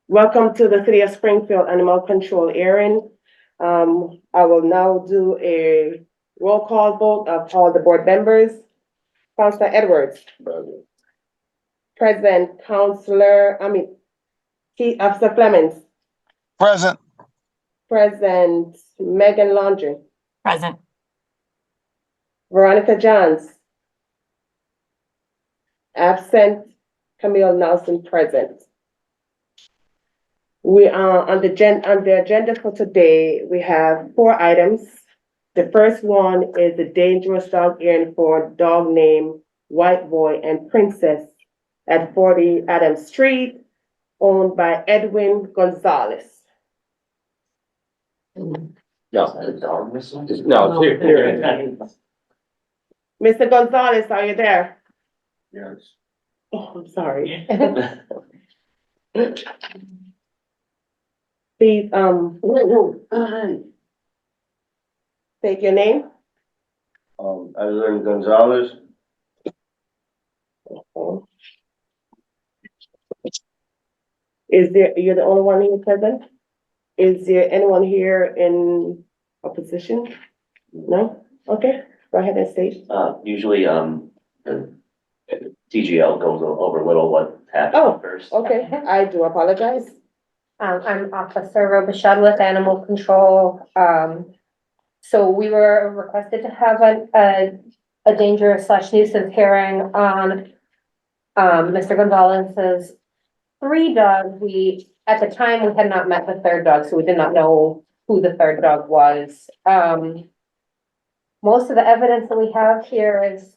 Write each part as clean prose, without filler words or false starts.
Welcome to the City of Springfield Animal Control Hearing. I will now do a roll call vote of all the board members. Councilor Edwards. President, Officer Clemens. Present. President Megan Laundrie. Present. Veronica Johns. Absent. Camille Nelson, present. We are on the agenda for today, we have 4 items. The first one is the dangerous dog hearing for dog named White Boy and Princess at 40 Adams Street, owned by Edwin Gonzalez. No, here. Mr. Gonzalez, are you there? Yes. Oh, I'm sorry. Please, state your name. Edwin Gonzalez. You're the only one here present? Is there anyone here in opposition? No? Okay, go ahead and state. Usually, the TGL goes over a little what happened first. Okay, I do apologize. I'm Officer Robichaud with Animal Control. So we were requested to have a dangerous / nuisance hearing on Mr. Gonzalez's 3 dogs. At the time, we had not met the 3rd dog, so we did not know who the 3rd dog was. Most of the evidence that we have here is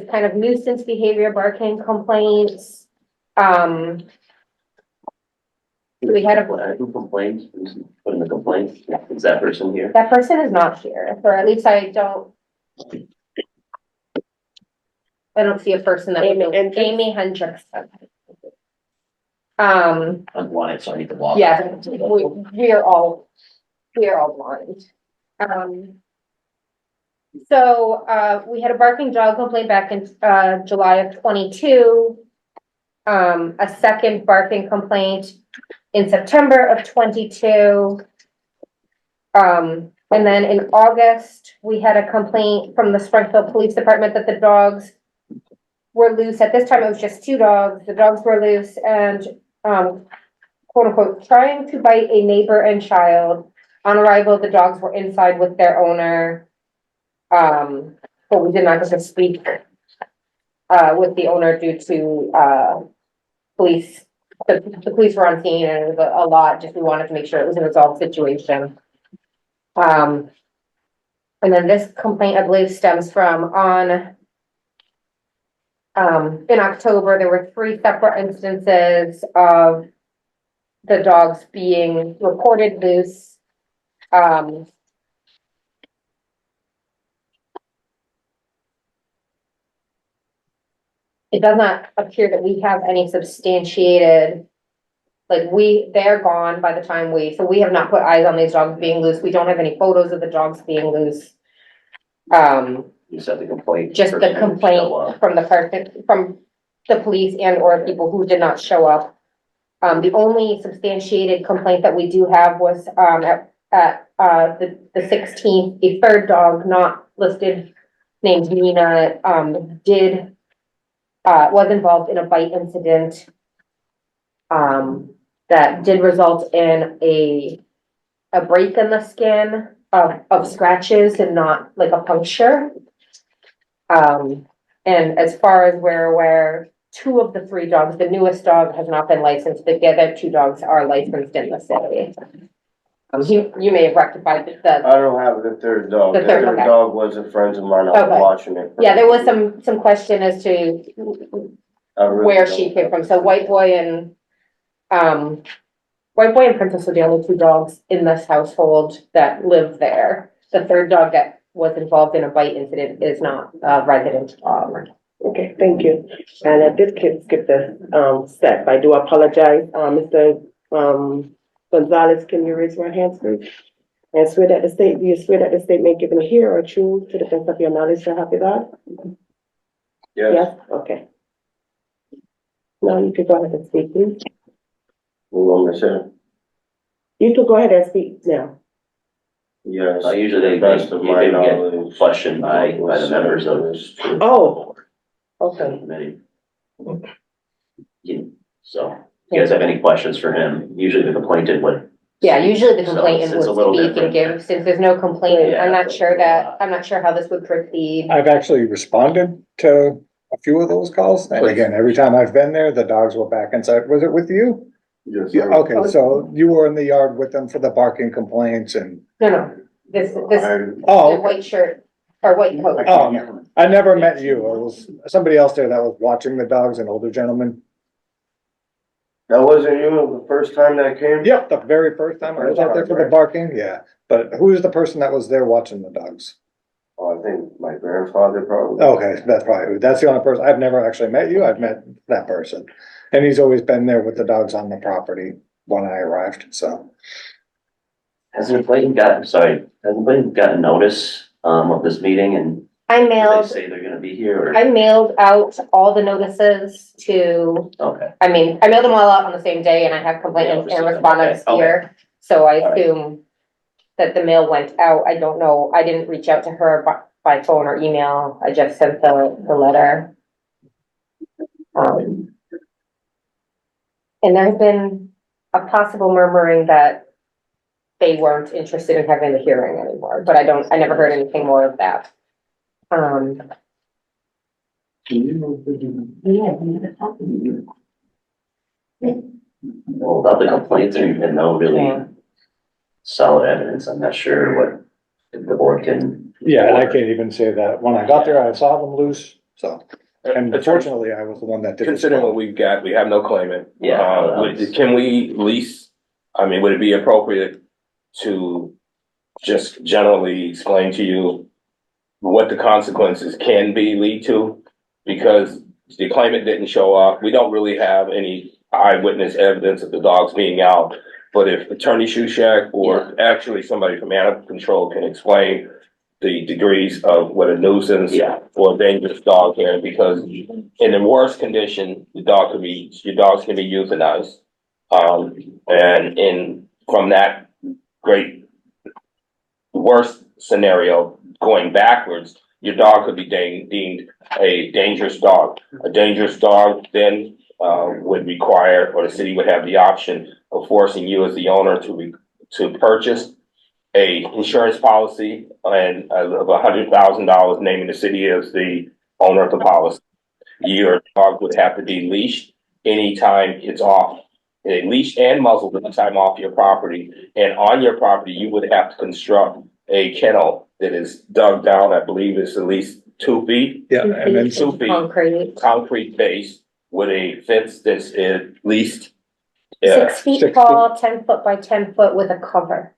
kind of nuisance behavior, barking complaints. We had Who complained? Who's putting the complaint? Is that person here? That person is not here, or at least I don't see a person that would know. Amy Hendrickson. I'm blind, so I need to walk. Yeah, we are all blind. So we had a barking dog complaint back in July of 22. A second barking complaint in September of 22. And then in August, we had a complaint from the Springfield Police Department that the dogs were loose. At this time, it was just 2 dogs. The dogs were loose and, quote unquote, trying to bite a neighbor and child. On arrival, the dogs were inside with their owner. But we did not get to speak with the owner due to police. The police were on scene and it was a lot, just we wanted to make sure it was a resolved situation. And then this complaint, I believe, stems from in October, there were 3 separate instances of the dogs being reported loose. It does not appear that we have any substantiated, they're gone by the time so we have not put eyes on these dogs being loose. We don't have any photos of the dogs being loose. You said the complaint. Just the complaint from the person, from the police and or people who did not show up. The only substantiated complaint that we do have was, at the 16th, a 3rd dog not listed named Nina, was involved in a bite incident that did result in a break in the skin of scratches and not like a puncture. And as far as we're aware, 2 of the 3 dogs, the newest dog has not been licensed, but the other 2 dogs are licensed in the city. You may have rectified the. I don't have the 3rd dog. The The third, 3rd okay. dog was a friend of mine. I was Okay. watching it. Yeah, there was some question as to I really where don't she came know. from. So White Boy and Princess were the only 2 dogs in this household that live there. The 3rd dog that was involved in a bite incident is not a resident. Okay, thank you. And I did skip the step. I do apologize. Mr. Gonzalez, can you raise your hands, please? And swear that do you swear that the statement given here or true to the best of your knowledge, so help you God? Yes. Yes, okay. Now you can go ahead and speak, please. want me to say? You can go ahead and speak now. Yes. Usually they, Best of my they get knowledge. questioned by the members of this. Oh, the okay. committee. So, if you guys have any questions for him, usually the complainant would. Yeah, usually the So complainant it's a would little speak and different. give, since there's no complainant, Yeah. I'm not sure how this would proceed. I've actually responded to a few of those calls, and again, every time I've been there, the dogs were back inside. Was it with you? Yes, Yeah, sir. okay, so you were in the yard with them for the barking complaints and, No, this, the oh, white shirt, or white coat. oh, I never met you. It was somebody else there that was watching the dogs, an older gentleman. That wasn't you the first time that came? Yep, the very first time I was out there for the barking, yeah. But who is the person that was there watching the dogs? Oh, I think my grandfather probably. Okay, that's probably, that's the only person. I've never actually met you. I've met that person. And he's always been there with the dogs on the property when I arrived, so. Has anybody gotten notice, of this meeting and I do they mailed, say they're gonna be here or? I mailed out all the notices to, Okay, I mailed them all out on the same day and I have complainants and respondents Okay. here. So I All right. assume that the mail went out. I don't know. I didn't reach out to her by phone or email. I just sent the letter. And there has been a possible murmuring that they weren't interested in having the hearing anymore, but I never heard anything more of that. well, about the complaints, there's been no really Yeah. solid evidence. I'm not sure what if the board can. Yeah, and I can't even say that. When I got there, I saw them loose, so. And unfortunately, I was the one that did. Considering what we've got, we have no claimant. Yeah. Can we lease, I mean, would it be appropriate to just generally explain to you what the consequences can be lead to? Because the claimant didn't show up. We don't really have any eyewitness evidence of the dogs being out. But if Attorney Shushak or actually somebody from animal control can explain the degrees of what a nuisance Yeah. or a dangerous dog can, because in the worst condition, your dogs can be euthanized. And from that great worst scenario going backwards, your dog could be deemed a dangerous dog. A dangerous dog then would require, or the city would have the option of forcing you as the owner to purchase a insurance policy and of $100,000, naming the city as the owner of the policy. Your dog would have to be leashed anytime it's off, leashed and muzzled anytime off your property. And on your property, you would have to construct a kennel that is dug down, I believe it's at least 2 feet, Yeah, and then, 2 feet, Concrete, concrete base with a fence that's at least 6 feet 6 tall, 10 foot by 10 foot with a cover.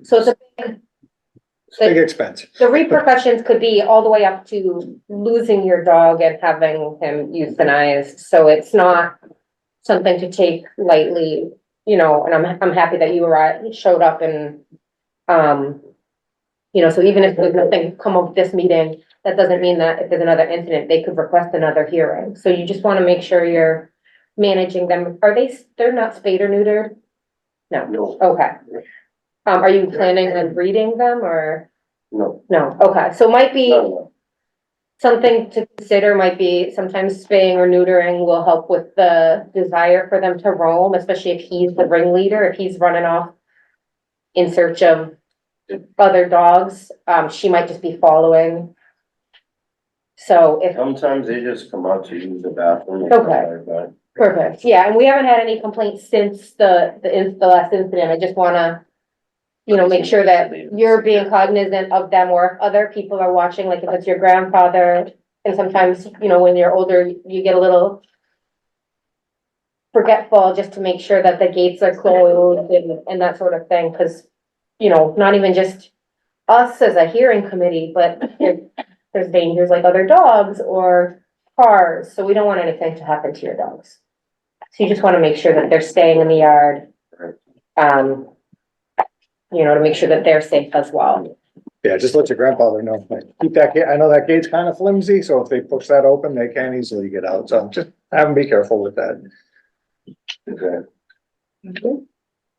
So it's it's a big expense. the repercussions could be all the way up to losing your dog and having him euthanized. So it's not something to take lightly, and I'm happy that you showed up and, so even if there's nothing come of this meeting, that doesn't mean that if there's another incident, they could request another hearing. So you just want to make sure you're managing them. They're not spayed or neutered? No, No, okay. Are you planning on breeding them or? no, No, okay, so might be no. something to consider, might be sometimes spaying or neutering will help with the desire for them to roam, especially if he's the ringleader, if he's running off in search of other dogs, she might just be following. So if, Sometimes they just come out to use the bathroom. Okay. perfect, yeah, and we haven't had any complaints since the last incident, I just wanna make sure that you're being cognizant of them, or if other people are watching, like if it's your grandfather, and sometimes, when you're older, you get a little forgetful, just to make sure that the gates are closed and that sort of thing, because, not even just us as a hearing committee, but if there's dangers like other dogs or cars, so we don't want anything to happen to your dogs. So you just want to make sure that they're staying in the yard. To make sure that they're safe as well. Yeah, just let your grandfather know. Like, keep that gate. I know that gate's kind of flimsy, so if they push that open, they can easily get out. So just have them be careful with that. Okay.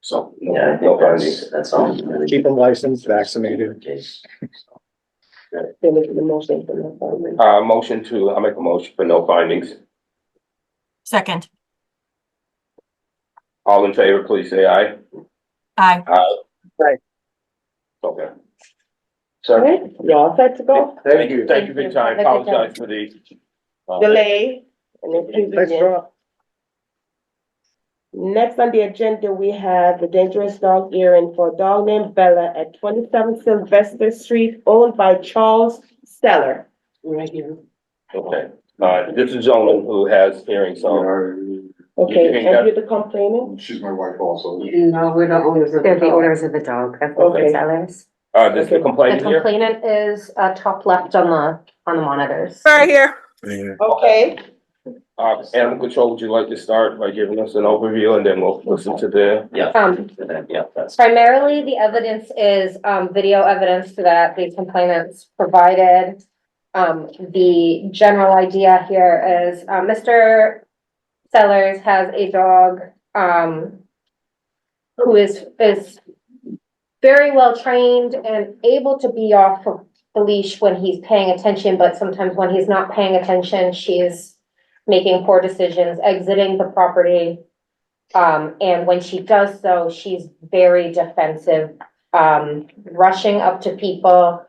So, Yeah, I no think findings. that's all. really Keep them licensed, vaccinated. Case. They're making the motion for no findings. I make a motion for no findings. Second. All in favor, please say aye. Aye. Aye. Okay. Sir, Okay, you all set to go? thank you for your time. Have a good day. Apologize for the. Delay and Thanks, inconvenience. Rob. Next on the agenda, we have the dangerous dog hearing for a dog named Bella at 27 Sylvester Street, owned by Charles Steller. Right here. Okay, this is a gentleman who has hearing, so. Okay, You think and that- you're the complainant? She's my wife also. No, we're the owners of the They're the dog. owners of the dog, that's Okay. the sellers. This the Okay. The complaint here? complainant is, top left on the monitors. Right here. Okay, Animal control, would you like to start by giving us an overview and then we'll listen to the. Yeah, yeah, that's. Primarily, the evidence is, video evidence that the complainants provided. The general idea here is, Mr. Sellers has a dog, who is very well trained and able to be off of the leash when he's paying attention, but sometimes when he's not paying attention, she's making poor decisions, exiting the property. And when she does so, she's very defensive, rushing up to people.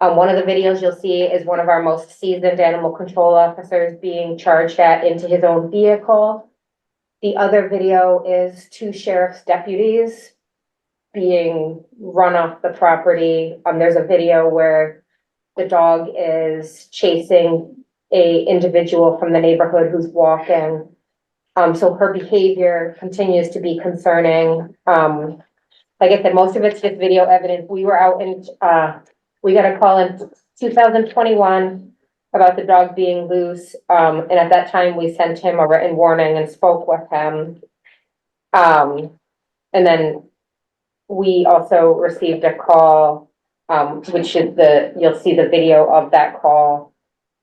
One of the videos you'll see is one of our most seasoned animal control officers being charged at into his own vehicle. The other video is two sheriff's deputies being run off the property. There's a video where the dog is chasing a individual from the neighborhood who's walking. So her behavior continues to be concerning. Like I said, most of it's just video evidence. We were out in, we got a call in 2021 about the dog being loose. And at that time, we sent him a written warning and spoke with him. And then we also received a call, which is you'll see the video of that call.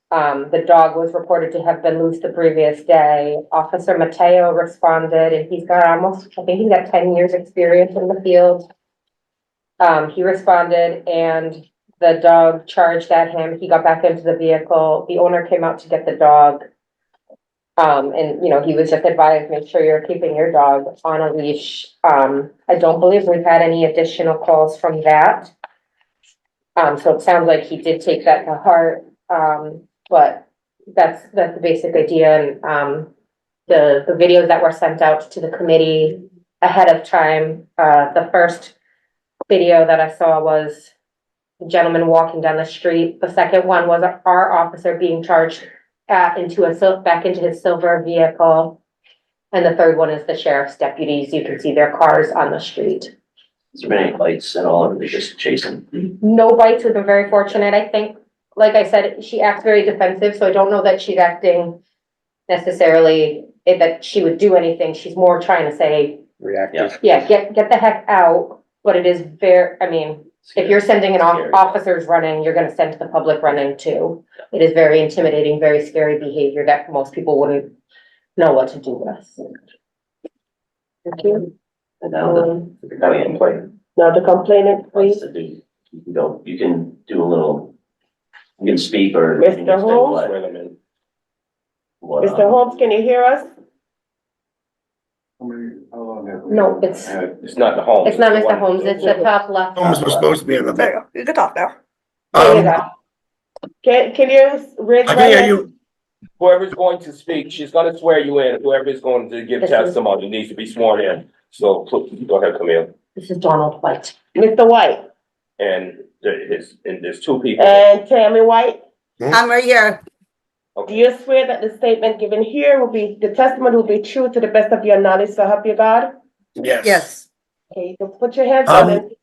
The dog was reported to have been loose the previous day. Officer Mateo responded, and he's got I think he's got 10 years experience in the field. He responded and the dog charged at him. He got back into the vehicle. The owner came out to get the dog. And he was just advised, make sure you're keeping your dog on a leash. I don't believe we've had any additional calls from that. So it sounds like he did take that to heart. But that's the basic idea. And, the videos that were sent out to the committee ahead of time, the first video that I saw was the gentleman walking down the street. The second one was our officer being charged back into his silver vehicle. And the third one is the sheriff's deputies. You can see their cars on the street. Is there any lights at all, or are they just chasing? No bites. We've been very fortunate. I think, like I said, she acts very defensive, so I don't know that she's acting necessarily that she would do anything. She's more trying to say, Reactive. yeah, get the heck out. But it is if you're sending officers running, you're gonna send the public running too. It is very intimidating, very scary behavior that most people wouldn't know what to do with. Thank you. And now the complaint. now the complainant, please. You can go, you can do a little, you can speak or. you can Mr. just say Holmes? what- Wait a minute. what, Mr. Holmes, can you hear us? No, it's It's not the home. not Mr. Holmes, it's the top left. Holmes was supposed to be in the There you go. You can talk now. There you go. Can you raise? I can hear you. Whoever's going to speak, she's gonna swear you in. Whoever's going to give This is- testimony needs to be sworn in. So please, go ahead, Camille. This is Donald White. Mr. White And there's two people. and Tammy White, I'm right here. do you swear that the statement given here the testimony will be true to the best of your knowledge, so help you God? Yes. Yes. Okay, so put your hands on it.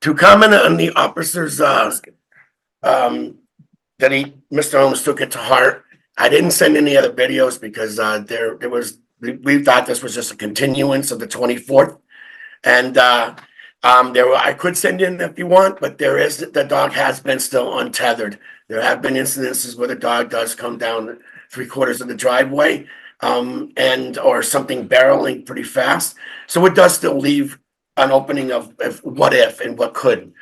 To comment on the officer's, that Mr. Holmes took it to heart. I didn't send any other videos because, we thought this was just a continuance of the 24th. And, I could send in if you want, but the dog has been still untethered. There have been incidences where the dog does come down 3/4 of the driveway, and, or something barreling pretty fast. So it does still leave an opening of what if and what could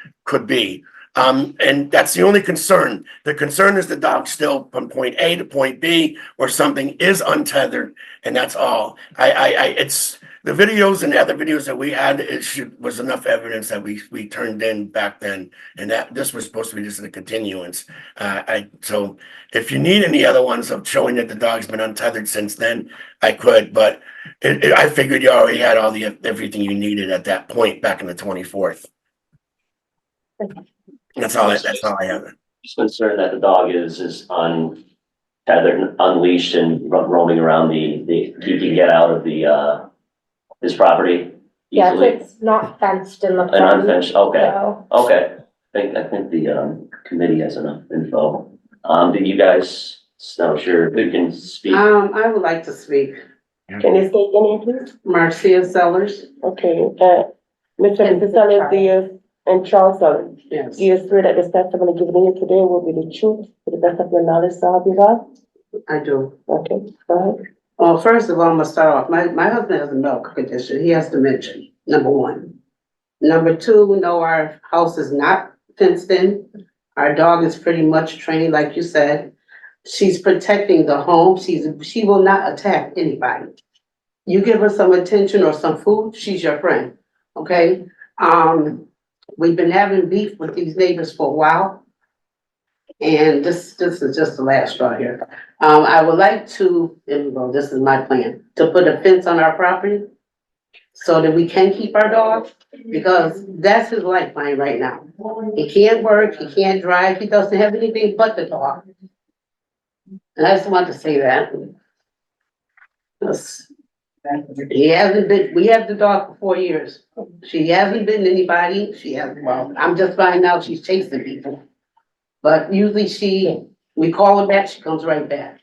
be. And that's the only concern. The concern is the dog still from point A to point B, or something is untethered, and that's all. It's the videos and the other videos that we had, was enough evidence that we turned in back then, and that this was supposed to be just a continuance. So if you need any other ones of showing that the dog's been untethered since then, I could, but I figured you already had everything you needed at that point back in the 24th. That's all I have. Just concerned that the dog is untethered, unleashed and roaming around he can get out of his property Yes, easily. it's not fenced in the An front. unfenced, okay, So, okay. I think the committee has enough info. Do you guys, so sure, who can speak? I would like to speak. Can you state your name, please? Marcia Sellers. Okay, Mr. and Mrs. Sellers, do you, and Charles Sellers, Yes. do you swear that the testimony given here today will be the truth to the best of your knowledge, so help you God? I do. Okay, go ahead. Well, first of all, I'm gonna start off. My husband has a medical condition. He has dementia, number one. Number two, no, our house is not fenced in. Our dog is pretty much trained, like you said. She's protecting the home. She will not attack anybody. You give her some attention or some food, she's your friend, okay? We've been having beef with these neighbors for a while. And this is just the last straw here. I would like to, well, this is my plan, to put a fence on our property so that we can keep our dog, because that's his lifeline right now. He can't work, he can't drive, he doesn't have anything but the dog. And I just want to say that. Yes. He hasn't been, we have the dog for 4 years. She hasn't bitten anybody, well, I'm just finding out she's chasing people. But usually we call her back, she comes right back.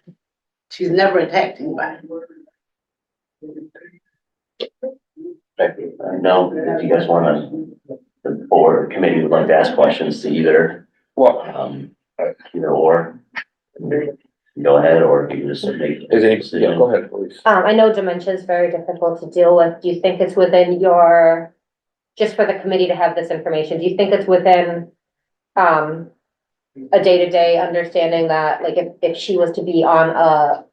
She's never attacked anybody. No, if you guys wanna, the board committee would like to ask questions to either, either or. Go ahead, or you can just make. Yeah, go ahead, please. I know dementia is very difficult to deal with. Do you think it's within your, just for the committee to have this information, do you think it's within, a day-to-day understanding that, like, if she was to be on a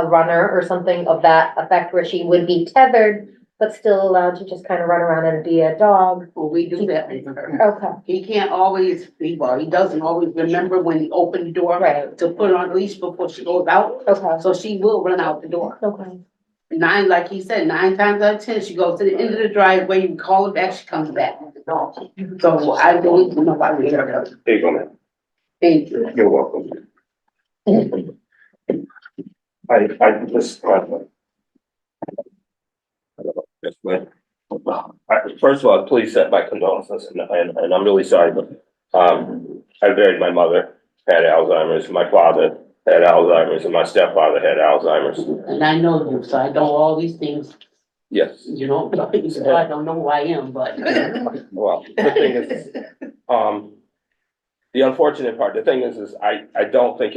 runner or something of that effect where she would be tethered, but still allowed to just kind of run around and be a dog? Well, we do that with her. Okay, He can't always, he doesn't always remember when he opened the door right, to put her on a leash before she goes out. okay, So she will run out the door. okay. Like he said, 9 times out of 10, she goes to the end of the driveway, you call her back, she comes back. So I don't know why we let her go. Here you go, man. Thank you. You're welcome. I just, first of all, please accept my condolences, and I'm really sorry, but, I buried my mother, had Alzheimer's, my father had Alzheimer's, and my stepfather had Alzheimer's. And I know you, so I know all these things, Yes, you know, so I don't know who I am, but. well, the thing is, the unfortunate part, the thing is I don't think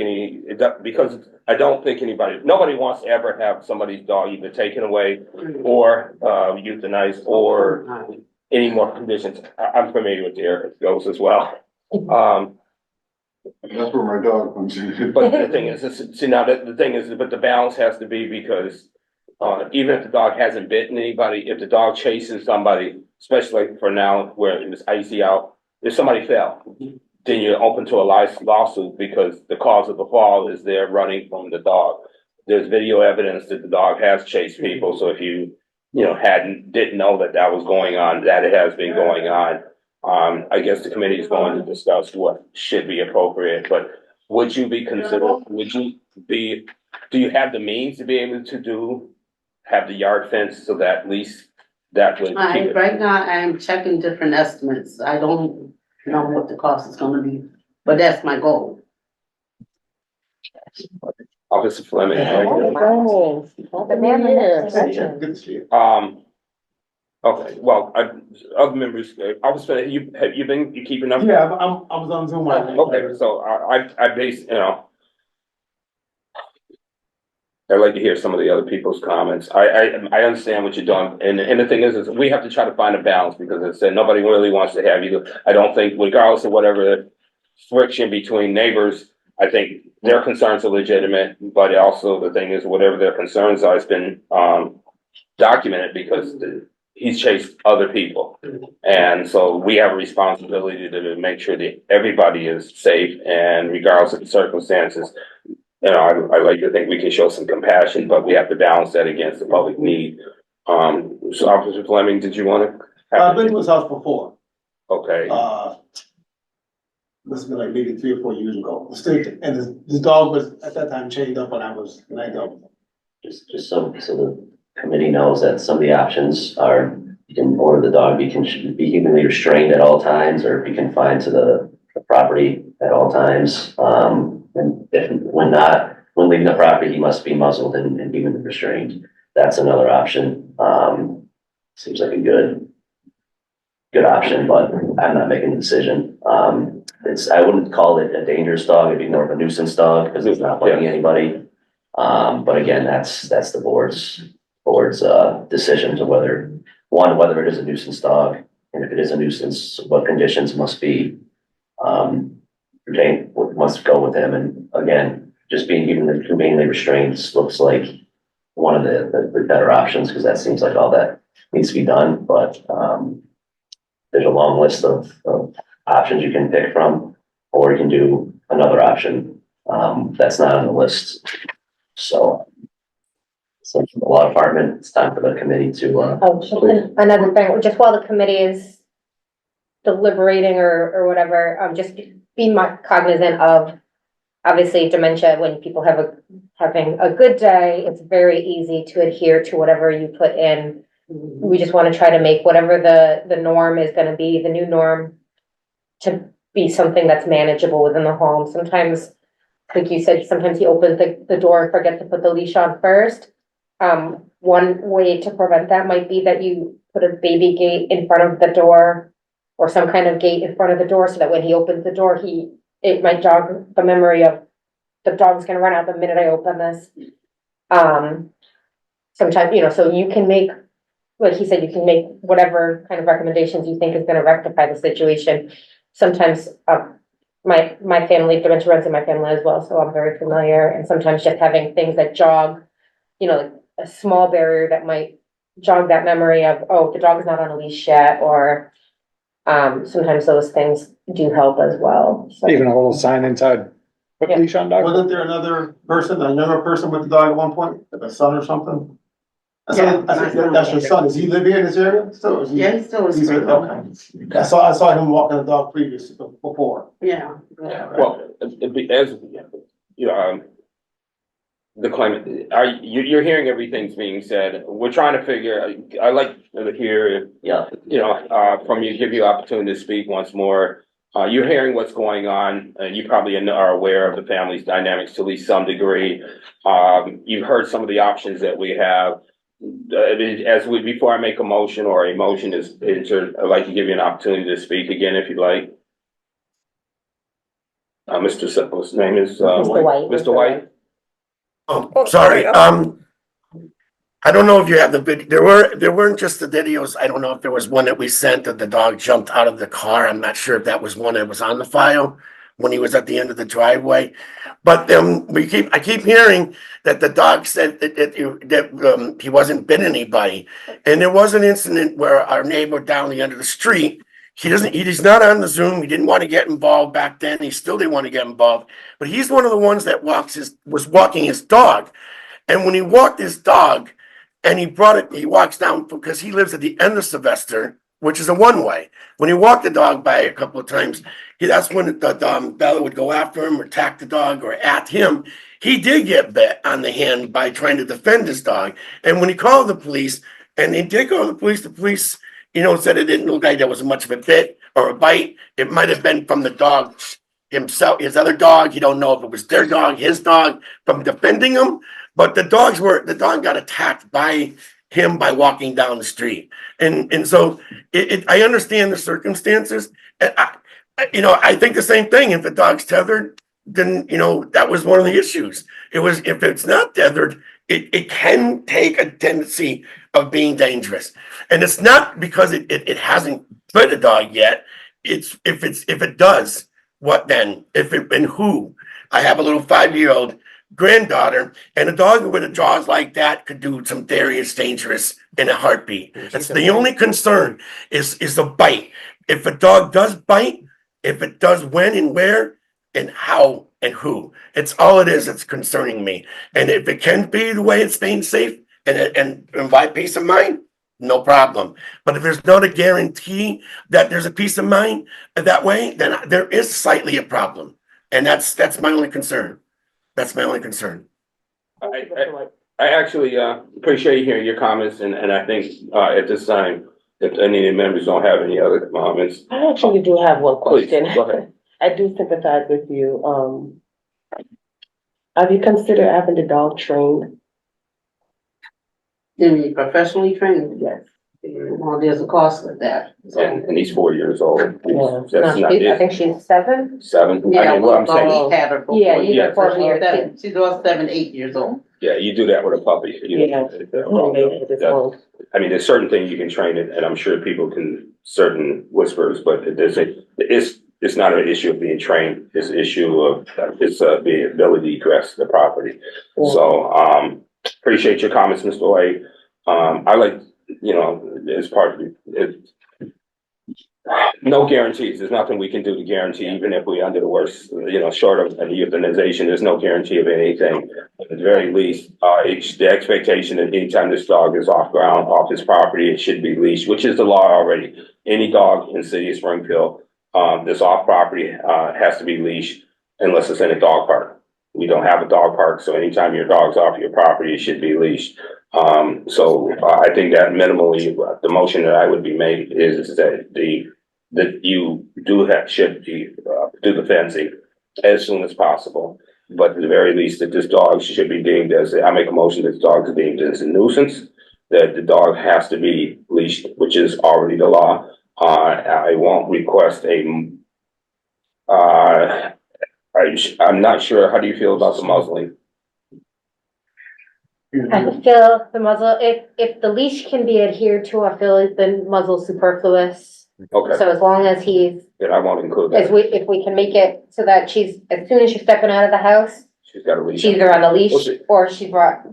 because I don't think nobody wants to ever have somebody's dog either taken away or, euthanized or any more conditions. I'm familiar with those as well. That's where my dog comes in. But the thing is, but the balance has to be because, even if the dog hasn't bitten anybody, if the dog chases somebody, especially for now where it's icy out, if somebody fell, then you're open to a lawsuit because the cause of the fall is they're running from the dog. There's video evidence that the dog has chased people, so if you didn't know that was going on, that it has been going on. I guess the committee is going to discuss what should be appropriate, but do you have the means to be able to have the yard fence so that at least that would keep it? Right now, I am checking different estimates. I don't know what the cost is gonna be, but that's my goal. Officer Fleming. The man in the section. Good to see you. Okay, well, other members, Officer, you keeping up? Yeah, I was on Zoom. Okay, so I base, I'd like to hear some of the other people's comments. I understand what you're doing, and the thing is we have to try to find a balance, because as I said, nobody really wants to have you. I don't think, regardless of whatever friction between neighbors, I think their concerns are legitimate, but also the thing is, whatever their concerns are, has been, documented, because he's chased other people. And so we have a responsibility to make sure that everybody is safe, and regardless of the circumstances, you know, I like to think we can show some compassion, but we have to balance that against the public need. So Officer Fleming, did you want to? I've been to his house before. Okay, Must have been like maybe 3 or 4 years ago. The dog was at that time chained up when I was let go. Just so the committee knows that some of the options are, you can order the dog, should be humanly restrained at all times, or be confined to the property at all times. And when leaving the property, he must be muzzled and humanly restrained. That's another option. Seems like a good option, but I'm not making the decision. I wouldn't call it a dangerous dog, it'd be more of a nuisance dog, because it's not biting anybody. But again, that's the board's decision to whether it is a nuisance dog, and if it is a nuisance, what conditions must be retained, what must go with him. And again, just being humanely restrained looks like one of the better options, because that seems like all that needs to be done. But there's a long list of options you can pick from, or you can do another option that's not on the list. So from the law department, it's time for the committee to. Another thing, just while the committee is deliberating or whatever, just be cognizant of, obviously, dementia. When people having a good day, it's very easy to adhere to whatever you put in. We just want to try to make whatever the norm is going to be, the new norm, to be something that's manageable within the home. Sometimes, like you said, sometimes he opens the door and forgets to put the leash on first. One way to prevent that might be that you put a baby gate in front of the door, or some kind of gate in front of the door, so that when he opens the door, it might jog the memory of, the dog's gonna run out the minute I open this. Sometimes, so you can make, like he said, you can make whatever kind of recommendations you think is gonna rectify the situation. Sometimes, my family, dementia runs in my family as well, so I'm very familiar. And sometimes just having things that jog, like a small barrier that might jog that memory of, oh, the dog's not on a leash yet, or sometimes those things do help as well. So. Even a little sign inside, put leash on dog. Wasn't there another person with the dog at one point, like a son or something? Yeah. That's your son. Does he live here in this area still? Or is he? Yeah, he's still in He's Springfield. okay. I saw him walking the dog before. Yeah. well, as the claimant, you're hearing everything's being said. We're trying to figure. I like to hear, from you, give you opportunity to speak once more. You're hearing what's going on, and you probably are aware of the family's dynamics to at least some degree. You've heard some of the options that we have. Before I make a motion, or a motion is entered, I'd like to give you an opportunity to speak again if you'd like. What's his name is? Mr. White. Mr. White. Oh, sorry. I don't know if you have the video. There weren't just the videos. I don't know if there was one that we sent that the dog jumped out of the car. I'm not sure if that was one that was on the file when he was at the end of the driveway. But I keep hearing that the dog said that he wasn't bit anybody. And there was an incident where our neighbor down the end of the street, he's not on the Zoom. He didn't want to get involved back then. He still didn't want to get involved. But he's one of the ones that was walking his dog. And when he walked his dog, and he walks down, because he lives at the end of Sylvester, which is a one-way. When he walked the dog by a couple of times, that's when Bella would go after him, or attack the dog, or at him. He did get bit on the hand by trying to defend his dog. And when he called the police, and he did call the police said it didn't look like there was much of a bit or a bite. It might have been from the dog himself, his other dog. You don't know if it was their dog, his dog, from defending him. But the dog got attacked by him by walking down the street. And so I understand the circumstances. And I think the same thing. If the dog's tethered, then, you know, that was one of the issues. It was, if it's not tethered, it can take a tendency of being dangerous. And it's not because it hasn't bit a dog yet. It's, if it does, what then? If it, and who? I have a little 5-year-old granddaughter, and a dog with a jaws like that could do some serious dangerous in a heartbeat. That's the only concern is the bite. If a dog does bite, if it does, when and where and how and who. It's all it is that's concerning me. And if it can be the way it's staying safe and provide peace of mind, no problem. But if there's not a guarantee that there's a peace of mind that way, then there is slightly a problem. And that's my only concern. That's my only concern. I actually, appreciate hearing your comments, and I think, at this time, if any of the members don't have any other comments, I actually do have one please, question. go ahead. I do sympathize with you. Have you considered having the dog trained? You mean professionally trained? Yes. Well, there's a cost with that. So, And he's 4 years old. Yeah. That's not I it. think she's 7. 7. yeah, I mean, what I'm well, saying, we had her for Yeah, 4 you years. got 4 so years. She's all 7, 8 years old. yeah, you do that with a puppy. You know, I mean, there's certain things you can train it, and I'm sure people can, certain whispers, but it's not an issue of being trained. It's an issue of, the ability to dress the property. So, appreciate your comments, Mr. White. I like, you know, as part of it, no guarantees. There's nothing we can do to guarantee, even if we under the worst, you know, short of a euthanization, there's no guarantee of anything. At the very least, the expectation that anytime this dog is off his property, it should be leashed, which is the law already. Any dog in the city of Springfield, that's off property, has to be leashed unless it's in a dog park. We don't have a dog park, so anytime your dog's off your property, it should be leashed. So I think that minimally, the motion that I would be made is that you should do the fencing as soon as possible. But at the very least, that this dog should be deemed as, I make a motion that the dog is deemed as a nuisance, that the dog has to be leashed, which is already the law. I won't request I'm not sure, how do you feel about the muzzling? I feel the muzzle, if the leash can be adhered to, I feel like the muzzle's superfluous. Okay, So as long as he's, then I won't include if that. we can make it so that she's, as soon as she's stepping out of the house, She's got a leash. she's either on the We'll leash see. or she brought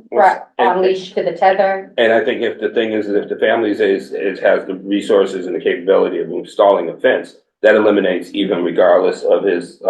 on leash to the tether. And I think if the thing is, if the family has the resources and the capability of installing a fence, that eliminates, even regardless of his,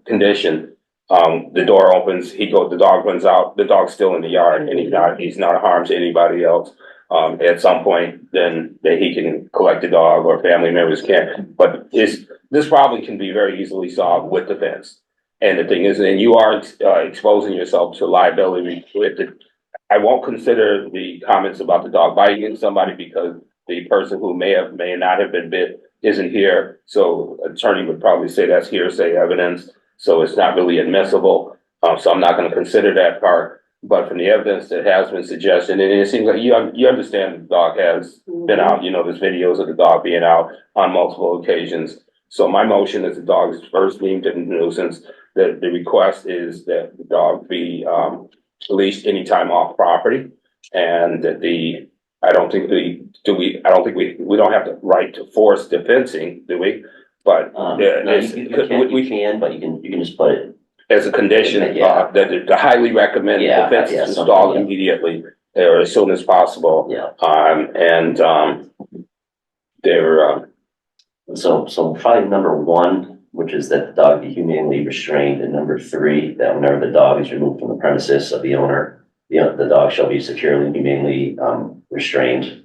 condition. The door opens, the dog runs out, the dog's still in the yard, and he's not a harm to anybody else. At some point, then he can collect the dog, or family members can, but this probably can be very easily solved with the fence. And the thing is, and you are exposing yourself to liability with it. I won't consider the comments about the dog biting somebody, because the person who may not have been bit isn't here. So attorney would probably say that's hearsay evidence. So it's not really admissible. So I'm not going to consider that part. But from the evidence that has been suggested, and it seems like you understand the dog has been out. You know, there's videos of the dog being out on multiple occasions. So my motion is the dog is first deemed a nuisance. The request is that the dog be leashed anytime off property, and that I don't think we don't have the right to force the fencing, do we? But No, you can, but you can just put it. as a condition, Yeah. that the highly recommend Yeah, the fence yeah, is installed something, yeah. immediately or as soon as possible. Yeah. So probably number 1, which is that the dog be humanely restrained, and number 3, that whenever the dog is removed from the premises of the owner, the dog shall be securely and humanely restrained.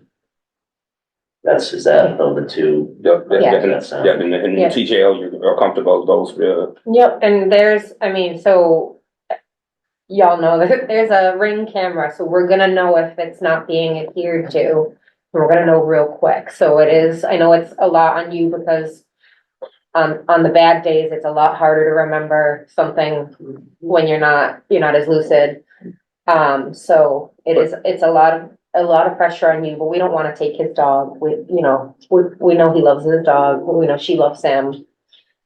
Is that the 2? And Yeah. TJO, you're comfortable with those? Yep, and so y'all know that there's a Ring camera, so we're gonna know if it's not being adhered to. And we're gonna know real quick. So I know it's a lot on you, because on the bad days, it's a lot harder to remember something when you're not as lucid. So it's a lot of pressure on you, but we don't want to take his dog. We know he loves his dog. We know she loves him.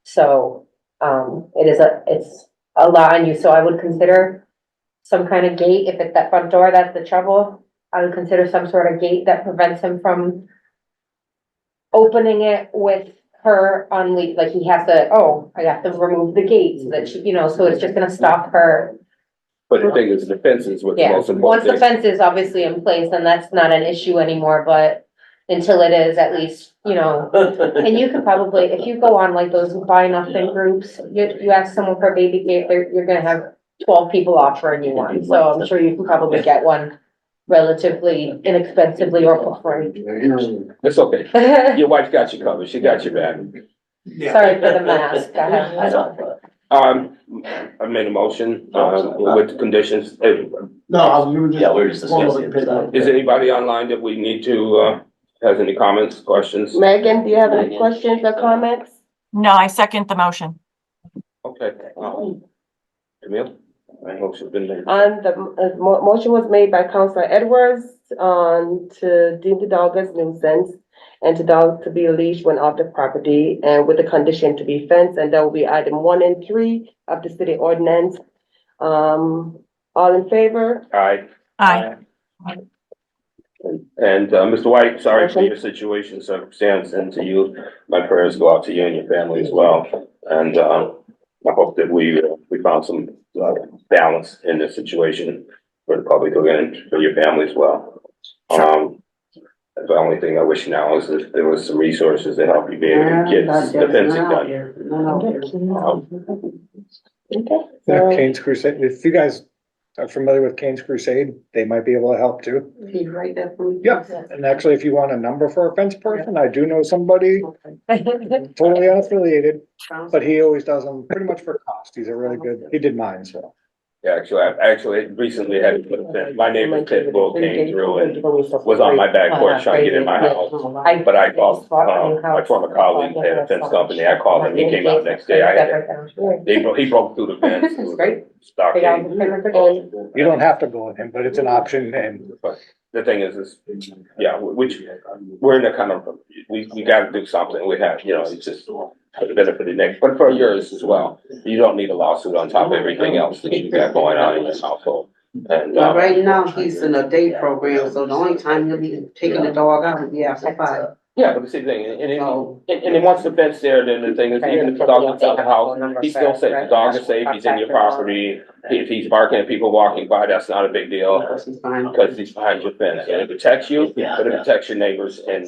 So, it's a lot on you, so I would consider some kind of gate, if it's that front door, that's the trouble. I would consider some sort of gate that prevents him from opening it with her on lead, like he has to, oh, I have to remove the gate so that she, you know, so it's just gonna stop her. But the thing is, the fence is what the Yeah, most once important the thing. fence is obviously in place, then that's not an issue anymore, but until it is, at least, you know. And you could probably, if you go on like those buy nothing groups, you ask someone for a baby gate, you're gonna have 12 people offering you one, so I'm sure you can probably get one relatively inexpensively or for free. It's okay. Your wife got you covered. She got your back. Sorry for the mask, I I have. know, I made a motion, with the conditions. No, we were just. Yeah, we were just discussing it, so. Is anybody online that we need to, has any comments, questions? Megan, do you have any questions or comments? No, I second the motion. Okay. Camille? My motion's been made. Motion was made by Councilor Edwards to deem the dog as nuisance and the dog to be leashed when off the property and with the condition to be fenced, and that will be item 1 and 3 of the city ordinance. All in favor? Aye. Aye. And, Mr. White, sorry for your situation, circumstance, and to you, my prayers go out to you and your family as well. And, I hope that we found some, balance in this situation for the public and for your family as well. The only thing I wish now is that there was some resources to help you be able to get the fencing done. Yeah, Kane's Crusade, if you guys are familiar with Kane's Crusade, they might be able to help too. Can you write that for me? Yeah, and actually, if you want a number for a fence person, I do know somebody totally unaffiliated, but he always does them pretty much for cost. He's a really good, he did mine, so. Yeah, actually recently had to put a fence. My neighbor's pit bull came through and was on my back porch trying to get in my house. But I called, my former colleague had a fence company. I called him. He came out the next day. He broke through the fence. It was a stockade. You don't have to go with him, but it's an option and But the thing is, yeah, we're in a kind of, we gotta do something. We have, you know, it's just for the benefit of the next, but for yours as well. You don't need a lawsuit on top of everything else that you've got going on in your household. And, Well, right now, he's in a day program, so the only time he'll be taking the dog out would be after 5. yeah, but the same thing, and So, then once the fence there, then the thing is, even if the dog gets out the house, he's still safe, the dog is safe, he's in your property. If he's barking at people walking by, that's not a big deal, he's fine. because he's behind your fence, and it protects you, but it protects your neighbors and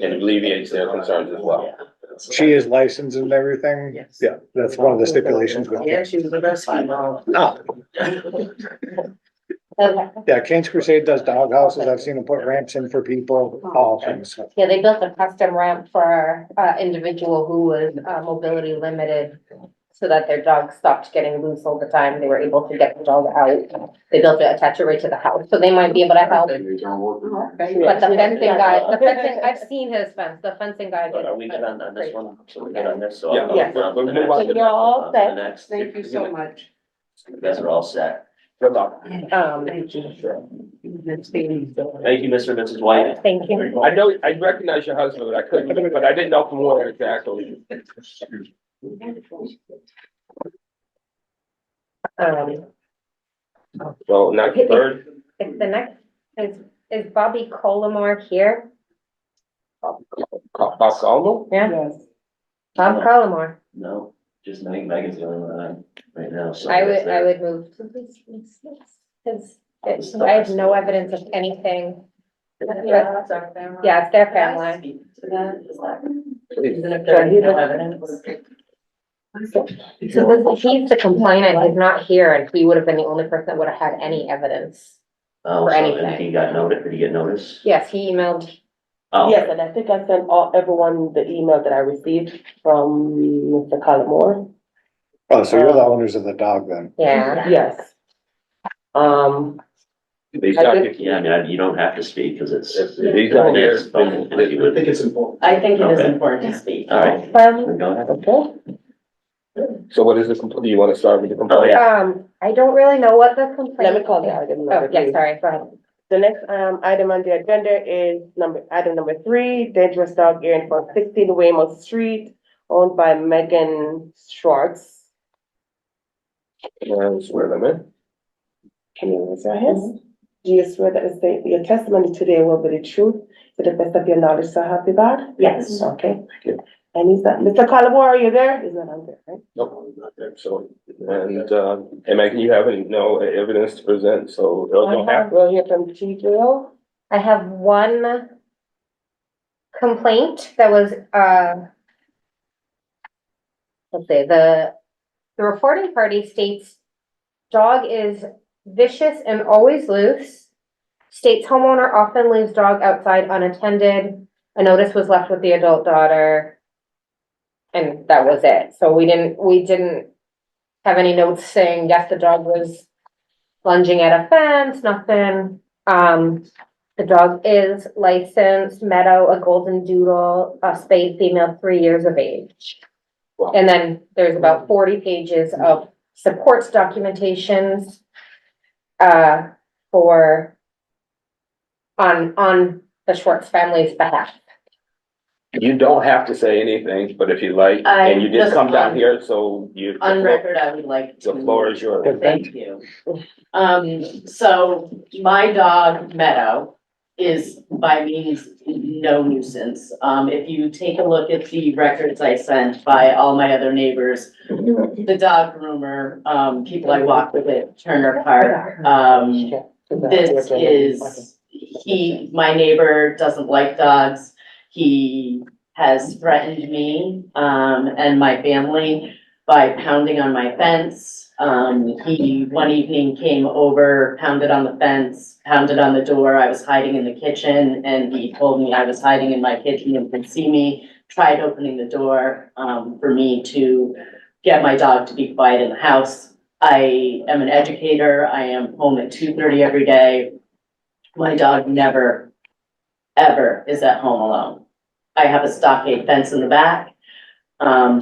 alleviates their concerns as well. she is licensed and everything. Yes. Yeah, that's one of the stipulations with Yeah, Kane. she was the rescue dog. Oh, yeah, Kane's Crusade does dog houses. I've seen them put ramps in for people, all things. Yeah, they built a custom ramp for individual who was mobility limited so that their dog stopped getting loose all the time. They were able to get the dog out. They built it, attach it right to the house, so they might be able to help. But the fencing guy, I've seen his fence, the fencing guy. But are we good on this one? So we good on this, so. Yeah. I'll Yes. move on to the next So one. you're all On to the set. next. Thank you so much. You guys are all set. Good luck. Thank you. Thank you, Mr. and Mrs. White. Thank you. I know, I recognize your husband, but I couldn't, but I didn't know from where exactly. So next third, If the next, is Bobby Colomar here? Bob Calmo? Yeah, Yes. Bob Colomar. No, just Megan's the only one on right now, so. I would move to this, because I have no evidence of anything. Yeah, it's their family. So he's the complainant, he's not here, and he would have been the only person that would have had any evidence. Oh, for so anything. he got notice, did he get notice? Yes, he emailed, Oh, Yes, and I think I sent everyone the email that I received from Mr. Cullimore. Oh, so you're the owners of the dog then? yeah. Yes. He's I not think- yeah, I mean, you don't have to speak, cause it's. He's not here. It's fine, if you I would- think it's important. I think it is important to speak. All right, Um, go ahead. Okay. So what is the complaint? Do you want to start with the Oh, complaint? yeah. I don't really know what the complaint. Let me call the item Oh, number yeah, three. sorry, go ahead. The next item on the agenda is item number 3, dangerous dog earring for 16 Weymouth Street, owned by Megan Schwartz. And swear them in. Can you raise your hands? Do you swear that your testimony today will be the truth to the best of your knowledge, so help you God? Yes. Okay. you. And he's not, Mr. Collmore, are you there? He's not on there, right? Nope, not there, so, and Megan, you have no evidence to present, so don't have. We'll hear from Chief Will. I have one complaint that was, let's say, the reporting party states dog is vicious and always loose. States homeowner often leaves dog outside unattended. A notice was left with the adult daughter. And that was it. So we didn't have any notes saying, yes, the dog was lunging at a fence, nothing. The dog is licensed, Meadow, a golden doodle, a spayed female, 3 years of age. Wow. And then there's about 40 pages of supports documentations, on the Schwartz family's behalf. You don't have to say anything, but if you like, I and you did just come down on- here, so you. On record, I would like to. The floor is yours. Thank you. So my dog Meadow is by means no nuisance. If you take a look at the records I sent by all my other neighbors, the dog groomer, people I walk with at Turner Park, this is, my neighbor doesn't like dogs. He has threatened me, and my family by pounding on my fence. He, one evening came over, pounded on the fence, pounded on the door. I was hiding in the kitchen and he told me I was hiding in my kitchen and could see me. Tried opening the door, for me to get my dog to be quiet in the house. I am an educator. I am home at 2:30 every day. My dog never, ever is at home alone. I have a stockade fence in the back.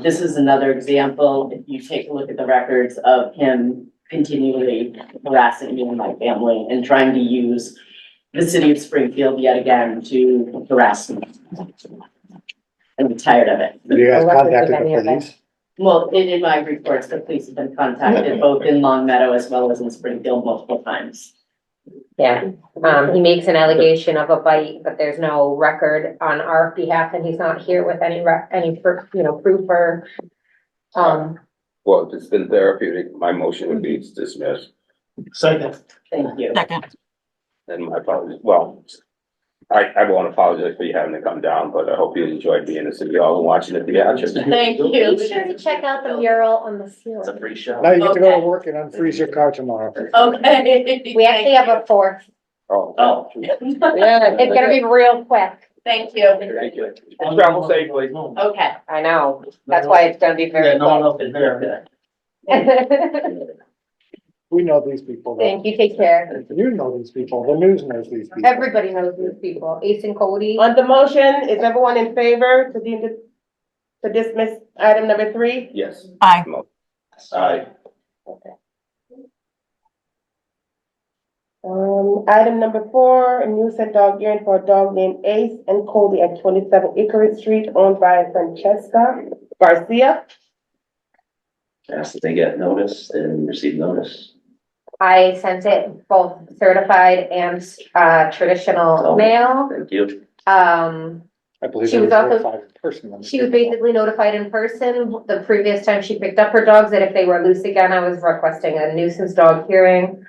This is another example, if you take a look at the records of him continually harassing me and my family and trying to use the city of Springfield yet again to harass me. I'm tired of it. You guys contacted the police? Well, in my reports, the police have been contacted both in Long Meadow as well as in Springfield multiple times. Yeah, he makes an allegation of a bite, but there's no record on our behalf and he's not here with any proof or, Well, if it's been therapeutic, my motion would be to dismiss, Second. Thank you. Second. and my apologies, well, I won't apologize for you having to come down, but I hope you enjoyed being in City Hall and watching the theatrics. Thank you. be sure to check out the mural on the It's a ceiling. free show. Now you get to go to Okay. work and unfreeze your car tomorrow. Okay. We actually have a fourth. Oh. Oh. Yeah, it's gonna be real quick. Thank you. Thank you. Travel safely. Okay. I know, that's why it's gonna be Yeah, very no one quick. else is there. We know these people. though. Thank you, take care. You know these people. The news knows these people. Everybody knows these people, Ace and Cody. On the motion, is everyone in favor to dismiss item number 3? Yes. Aye. Aye. Item number 4, a new set dog hearing for a dog named Ace and Cody at 27 Icarus Street, owned by Francesca Garcia. Ask that they get notice and receive notice. I sent it both certified and traditional Oh. mail. Thank you. I believe She it was also- notified in person. She was basically notified in person the previous time she picked up her dogs that if they were loose again, I was requesting a nuisance dog hearing.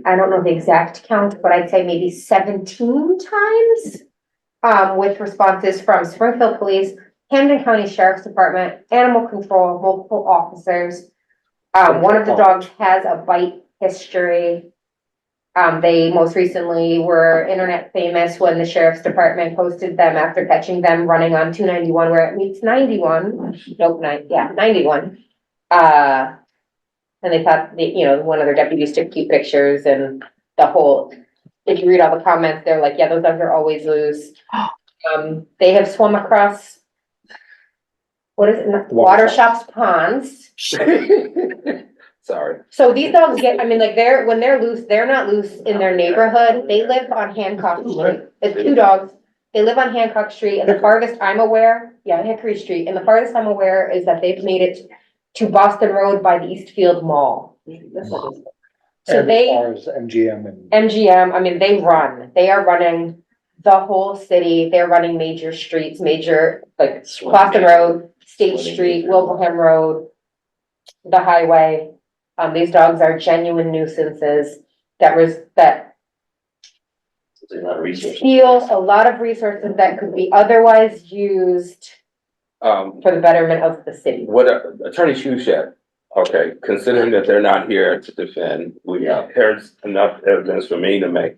I don't know the exact count, but I'd say maybe 17 times. With responses from Springfield Police, Camden County Sheriff's Department, Animal Control, multiple officers. One of the dogs has a bite history. They most recently were internet famous when the Sheriff's Department posted them after catching them running on 291 where it meets 91. Nope, 91. And they thought, one of their deputies took cute pictures and the whole, if you read all the comments, they're like, yeah, those dogs are always loose. They have swum across, what is it, Water Shops ponds. Sorry. So these dogs when they're loose, they're not loose in their neighborhood. They live on Hancock Street. It's 2 dogs. They live on Hancock Street and the farthest I'm aware, Hickory Street. And the farthest I'm aware is that they've made it to Boston Road by the Eastfield Mall. So And as they, far as MGM and. MGM, I mean, they are running the whole city. They're running major streets, major, like Boston Road, State Street, Wilbraham Road, the highway. These dogs are genuine nuisances that It's a lot of resources. steal a lot of resources that could be otherwise used for the betterment of the city. What Attorney Shushat, okay, considering that they're not here to defend, we Yeah. heard enough evidence for me to make.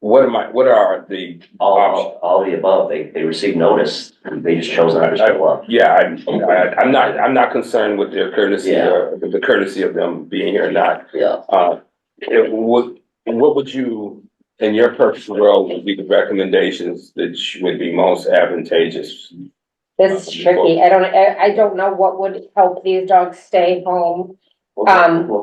What are the options? All the above, they received notice, they just chose not to show up. Yeah, I'm not concerned with their courtesy Yeah. or the courtesy of them being here or not. Yeah, What would you, in your perfect world, would be the recommendations that would be most advantageous? This is tricky. I don't know what would help these dogs stay home. what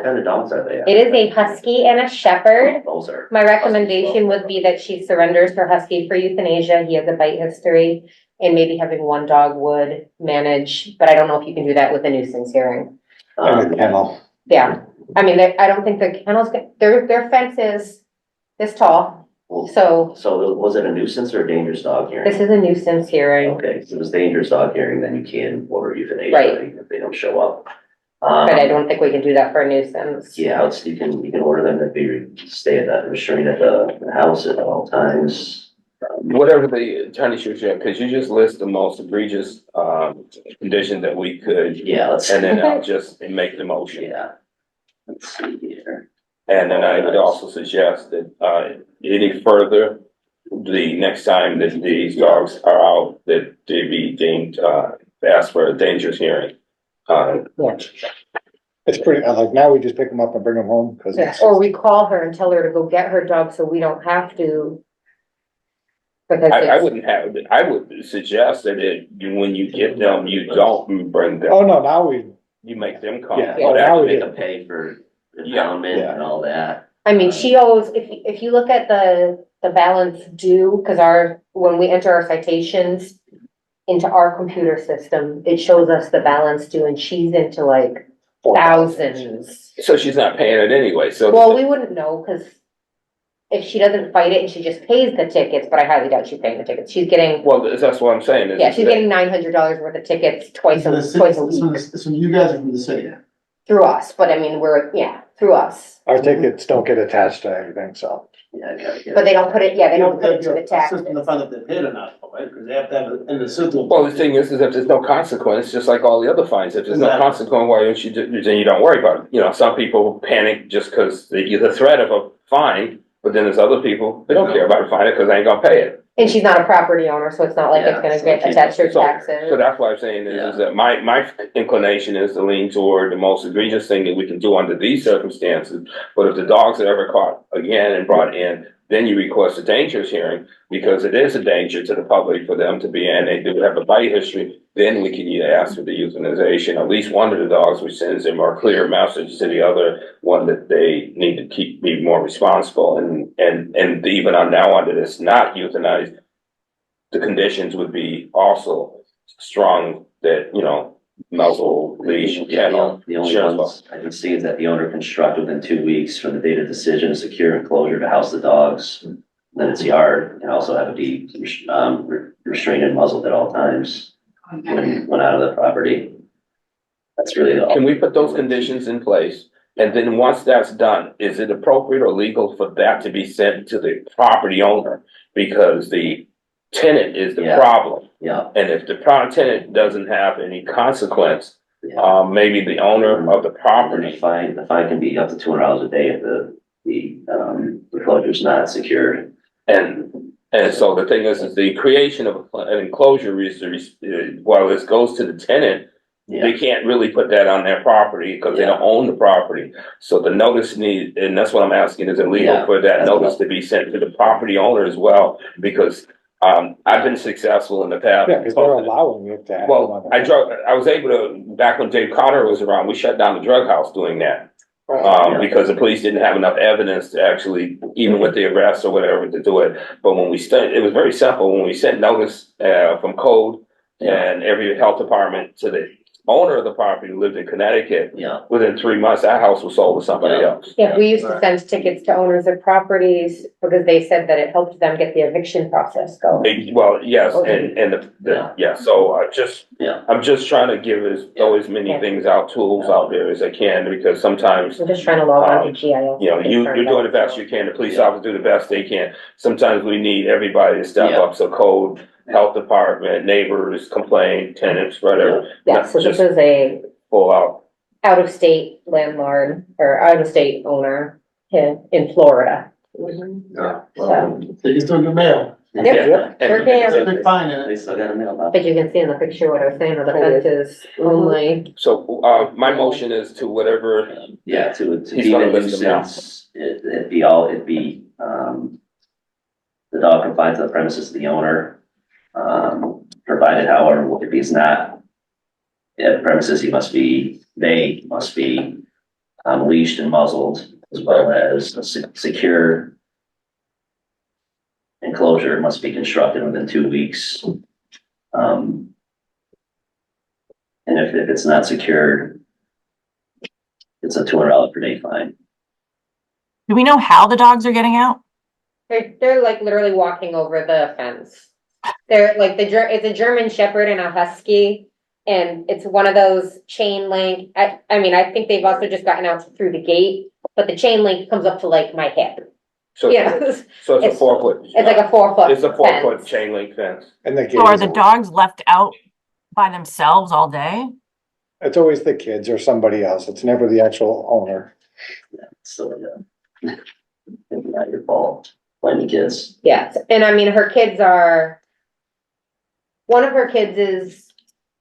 kind of dogs are they? It is a husky and a shepherd. Those are. My recommendation would be that she surrenders her husky for euthanasia. He has a bite history. And maybe having one dog would manage, but I don't know if you can do that with a nuisance hearing. And a kennel. Yeah, I mean, I don't think the kennels, their fence is this tall. So So was it a nuisance or a dangerous dog hearing? this is a nuisance hearing, Okay, so if it's dangerous dog hearing, then you can order euthanasia Right. if they don't show up. but I don't think we can do that for a nuisance. Yeah, you can order them to stay at that restraint at the house at all times. Whatever the attorney should share, could you just list the most egregious, condition that we could? Yeah, let's. And then I'll just make the motion. Yeah. Let's see here. And then I would also suggest that, any further, the next time that these dogs are out, that they be deemed, asked for a dangerous hearing. It's pretty, like now we just pick them up and bring them home because Yeah, or we call her and tell her to go get her dog so we don't have to. Because I it's, wouldn't have, I would suggest that when you get them, you don't bring them, oh no, now we, you make them come. Yeah. Well, now we make do. them pay for Yeah. impoundment Yeah. and all that. I mean, she owes, if you look at the balance due, cause when we enter our citations into our computer system, it shows us the balance due and she's into like thousands. So she's not paying it anyway, so. Well, we wouldn't know, cause if she doesn't fight it and she just pays the tickets, but I highly doubt she's paying the tickets, she's getting, Well, that's what I'm saying. is yeah, she's that- getting $900 worth of tickets twice a This week is when you guys are from the city. through us, but I mean, through us. our tickets don't get attached to anything, so. Yeah, I gotta get. But they don't put it, they don't put it to the tax. System to find if they paid or not, right? Because they have to have it in the system. Well, the thing is if there's no consequence, just like all the other fines, if there's no Exactly. consequence, why don't you, then you don't worry about it. You know, some people panic just because the threat of a fine, but then there's other people, they don't care about a fine because they ain't gonna pay it. And she's not a property owner, so it's not like it's Yeah, gonna so get keep- attached to her So taxes. that's why I'm saying is that my inclination is to lean toward the most egregious thing that we can do under these circumstances. But if the dogs are ever caught again and brought in, then you request a dangerous hearing because it is a danger to the public for them to be in. They do have a bite history. Then we can either ask for the euthanization, at least one of the dogs, which sends a more clear message to the other one that they need to be more responsible. And even on now under this not euthanized, the conditions would be also strong that, muzzle, leash, Yeah, kennel. the only sheriff's ones I can see is that the owner construct within 2 weeks from the date of decision, secure enclosure to house the dogs. Then its yard and also have it be restrained and muzzled at all times when out of the property. That's really all. Can we put those conditions in place? And then once that's done, is it appropriate or legal for that to be sent to the property owner? Because the tenant is the Yeah. problem. Yeah, And if the tenant doesn't have any consequence, yeah. maybe the owner of the And the property. fine can be up to $200 a day if the enclosure's not secured. And so the thing is the creation of an enclosure while this goes to the tenant, they Yeah, can't really put that on their property because they don't own the property. So the notice and that's what I'm asking, is it legal Yeah, for that that's notice what- to be sent to the property owner as well? Because, I've been successful in the past. Yeah, because they're allowing it to happen. Well, I was able to, back when Dave Cotter was around, we shut down the drug house doing that. Yeah. Because the police didn't have enough evidence to actually, even with the arrest or whatever, to do it. But when it was very simple, when we sent notice, from code and every health department to the owner of the property lived in Connecticut. Yeah, Within 3 months, that house was sold to somebody Yeah. else. Yeah, we used to send tickets to owners of properties because they said that it helped them get the eviction process going. Well, yes, and yeah, so Yeah. I'm just trying to give throw as many things out, tools out there as I can, because sometimes, I'm just trying to log on to GIS. you know, you're doing the best you can, the police officers do the best they can. Sometimes we need everybody to step Yeah. up, so code, health department, neighbors complain, tenants, whatever. Yeah, so this Just is a pull out. out-of-state landlord or out-of-state owner in Florida. So, They just took the mail. Yep. Sure can. It's a big fine in They it. still got a mailbox. but you can see in the picture what I was saying, the fence is only, So, my motion is to whatever, Yeah, to He's be gonna a list them now. nuisance, it'd be, the dog confined to the premises of the owner. Provided however, if he's not at the premises, they must be leashed and muzzled, as well as a secure enclosure must be constructed within 2 weeks. And if it's not secured, it's a $200 per day fine. Do we know how the dogs are getting out? they're like literally walking over the fence. They're like it's a German Shepherd and a Husky. And it's one of those chain link, I mean, I think they've also just gotten out through the gate, but the chain link comes up to like my hip. so, Yeah, so it's a 4 foot. it's like a 4 foot. It's a 4 foot fence. chain link fence. And the So are the kids, dogs left out by themselves all day? it's always the kids or somebody else. It's never the actual owner. So, yeah. It's not your fault, blame the kids. Yes, and I mean, one of her kids is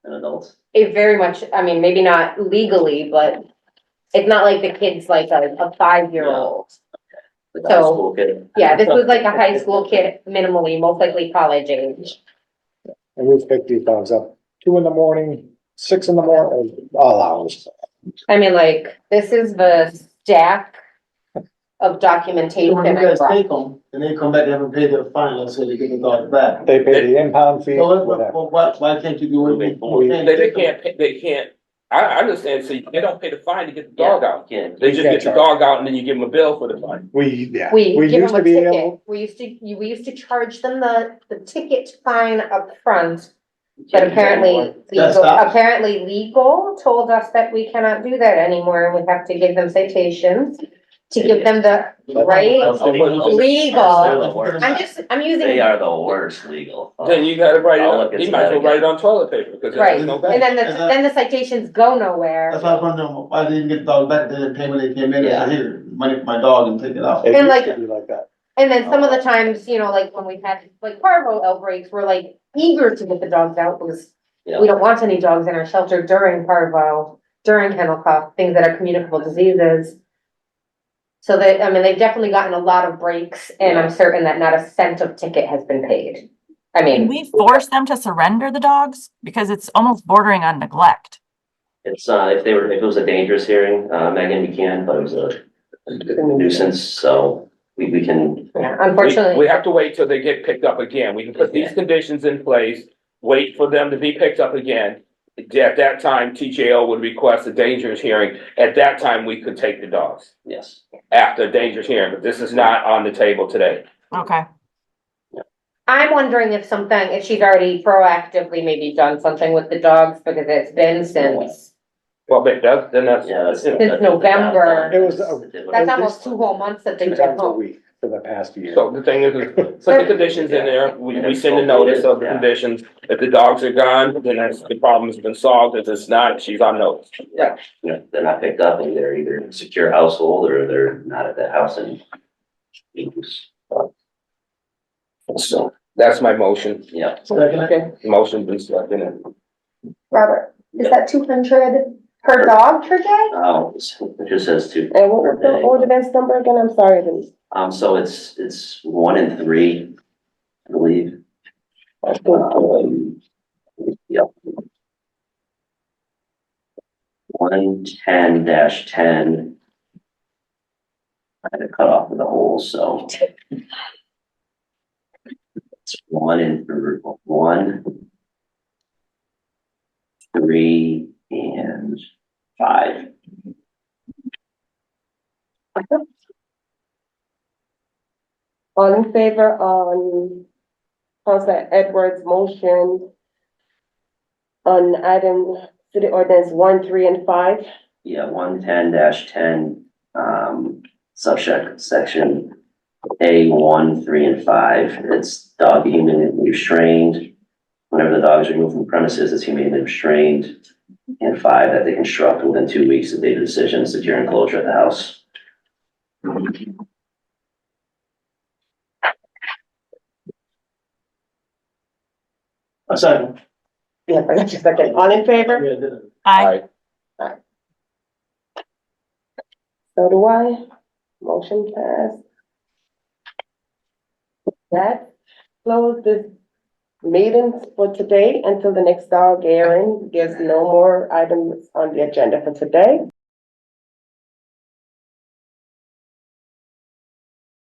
An adult. a very much, I mean, maybe not legally, but it's not like the kid's like a 5-year-old. The high So, school kid. Yeah, this was like a high school kid, minimally, most likely college age. And we've picked these dogs up 2 in, 6 in, all hours. I mean, like, this is the stack of documentation. When you I guys brought. take them, and they come back, they haven't paid their fine, let's say they get the dog back. They pay the impound fee, So, whatever. why can't you do it? Moving forward. They can't, I understand, so they don't pay the fine to get the dog out. Yeah. They just get the dog out and then you give them a bill for the fine. We We give used them to a be ticket. able, We used to charge them the ticket fine up front. But apparently That's legal told us that we cannot do that anymore, and we have to give them citations to give them the right legal. I'm using. They are the worst legal. Then you gotta write it I'll on, look you into might as that well write it again. on toilet paper, because Right, there's no and back. then the citations go nowhere. That's why I was wondering, why they didn't get the dog back, they didn't pay when they came in, Yeah. and said, here, money for my dog, and take it out. it And used like- to be like that. And then some of the times, you know, like when we've had like parvo outbreaks, we're like eager to get the dogs out because Yeah. we don't want any dogs in our shelter during parvo, during kennel cough, things that are communicable diseases. So they, I mean, they've definitely gotten a lot of breaks, and I'm certain that not a cent of ticket has been paid. I Can mean, we force them to surrender the dogs? Because it's almost bordering on neglect. It's, if it was a dangerous hearing, Megan, we can, but it was a nuisance, so we can, yeah, unfortunately. We have to wait till they get picked up again. We can put these conditions in place, wait for them to be picked up again. At that time, TJO would request a dangerous hearing. At that time, we could take the dogs yes. after a dangerous hearing, but this is not on the table today. Okay. I'm wondering if she's already proactively maybe done something with the dogs, because it's been since, Well, but then that's. Yeah, that's. Since November. It was, that's almost 2 whole months that they've 2 been times a home. week for the past year. So the thing is, put the conditions in there, we send a notice of the conditions. If the dogs are gone, then that's, the problem's been solved. If it's not, she's on notice. Yeah, you know, they're not picked up and they're either in a secure household or they're not at that house and. So that's my motion. Yeah, Second. Motion been seconded. Robert, is that 200 per dog per day? it just says two. And what was the events number again? I'm sorry, Denise. So it's 1 in 3, I believe. Yep. 110-10. I had to cut off the holes, so. It's 1 in 1, 3, and 5. All in favor on Councilor Edwards' motion on item city ordinance 1, 3, and 5? Yeah, 110-10, section A, 1, 3, and 5. It's dog humanely restrained. Whenever the dog is removed from premises, it's humanely restrained. And 5, that they construct within 2 weeks of the date of decision, secure enclosure at the house. A second. Yeah, I got you second. All in favor? Yeah, did it. I, So do I. Motion passed. That closed this meeting for today until the next dog airing. There's no more items on the agenda for today.